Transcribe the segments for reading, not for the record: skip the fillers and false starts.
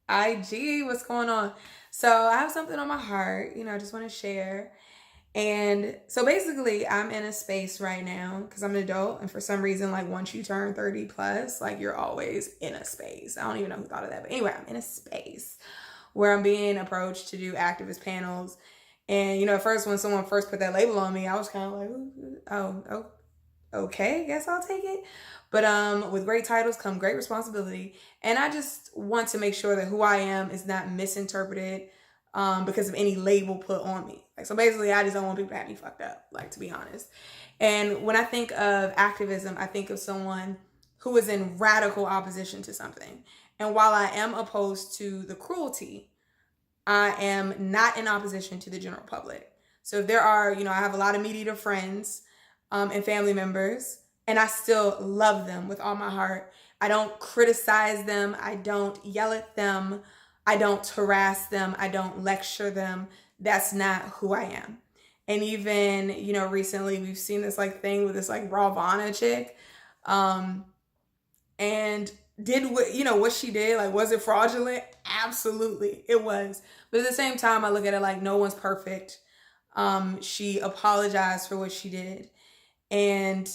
IG, what's going on? So I have something on my heart, I just want to share. And so basically, I'm in a space right now because I'm an adult. And for some reason, like once you turn 30 plus, like you're always in a space. I don't even know who thought of that. But anyway, I'm in a space where I'm being approached to do activist panels. And, at first, when someone first put that label on me, I was kind of like, oh, okay, guess I'll take it. But with great titles come great responsibility. And I just want to make sure that who I am is not misinterpreted because of any label put on me. Like, so basically, I just don't want people to have me fucked up, like, to be honest. And when I think of activism, I think of someone who is in radical opposition to something. And while I am opposed to the cruelty, I am not in opposition to the general public. So if there are, I have a lot of meat eater friends and family members, and I still love them with all my heart. I don't criticize them. I don't yell at them. I don't harass them. I don't lecture them. That's not who I am. And even, recently we've seen this like thing with this like Rawvana chick. And did what she did, like, was it fraudulent? Absolutely, it was. But at the same time, I look at it like no one's perfect. She apologized for what she did. And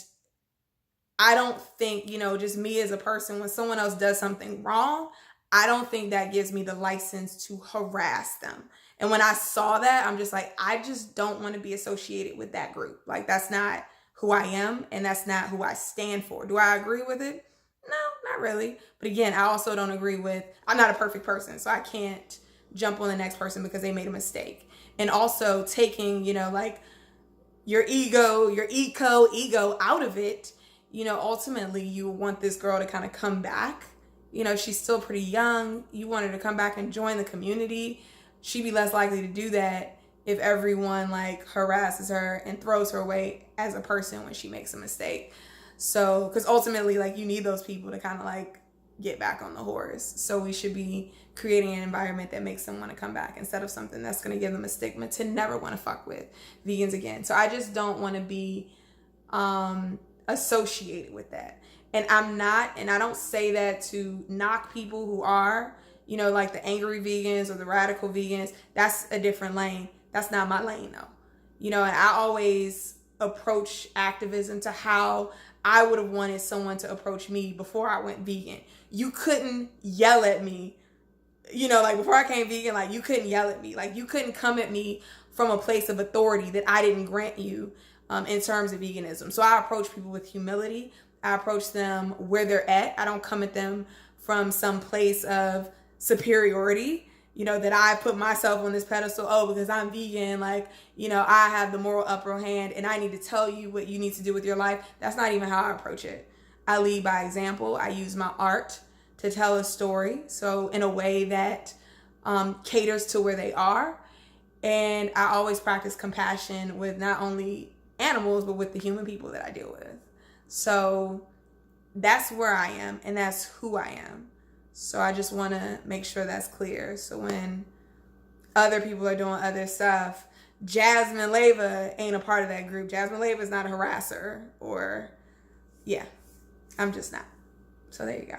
I don't think, just me as a person, when someone else does something wrong, I don't think that gives me the license to harass them. And when I saw that, I'm just like, I just don't want to be associated with that group. Like, that's not who I am, and that's not who I stand for. Do I agree with it? No, not really. But again, I also don't agree with, I'm not a perfect person, so I can't jump on the next person because they made a mistake. And also taking, like your ego, your ego out of it, ultimately you want this girl to kind of come back. She's still pretty young. You want her to come back and join the community. She'd be less likely to do that if everyone like harasses her and throws her away as a person when she makes a mistake. So, because ultimately, like, you need those people to kind of like get back on the horse. So we should be creating an environment that makes them want to come back instead of something that's going to give them a stigma to never want to fuck with vegans again. So I just don't want to be associated with that. And I'm not, and I don't say that to knock people who are, like the angry vegans or the radical vegans. That's a different lane. That's not my lane though. And I always approach activism to how I would have wanted someone to approach me before I went vegan. You couldn't yell at me, like before I came vegan, like you couldn't yell at me. Like you couldn't come at me from a place of authority that I didn't grant you in terms of veganism. So I approach people with humility. I approach them where they're at. I don't come at them from some place of superiority, that I put myself on this pedestal. Oh, because I'm vegan, like, I have the moral upper hand and I need to tell you what you need to do with your life. That's not even how I approach it. I lead by example. I use my art to tell a story. So in a way that caters to where they are. And I always practice compassion with not only animals, but with the human people that I deal with. So that's where I am and that's who I am. So I just want to make sure that's clear. So when other people are doing other stuff, Jasmine Leva ain't a part of that group. Jasmine Leva is not a harasser or, yeah, I'm just not. So there you go.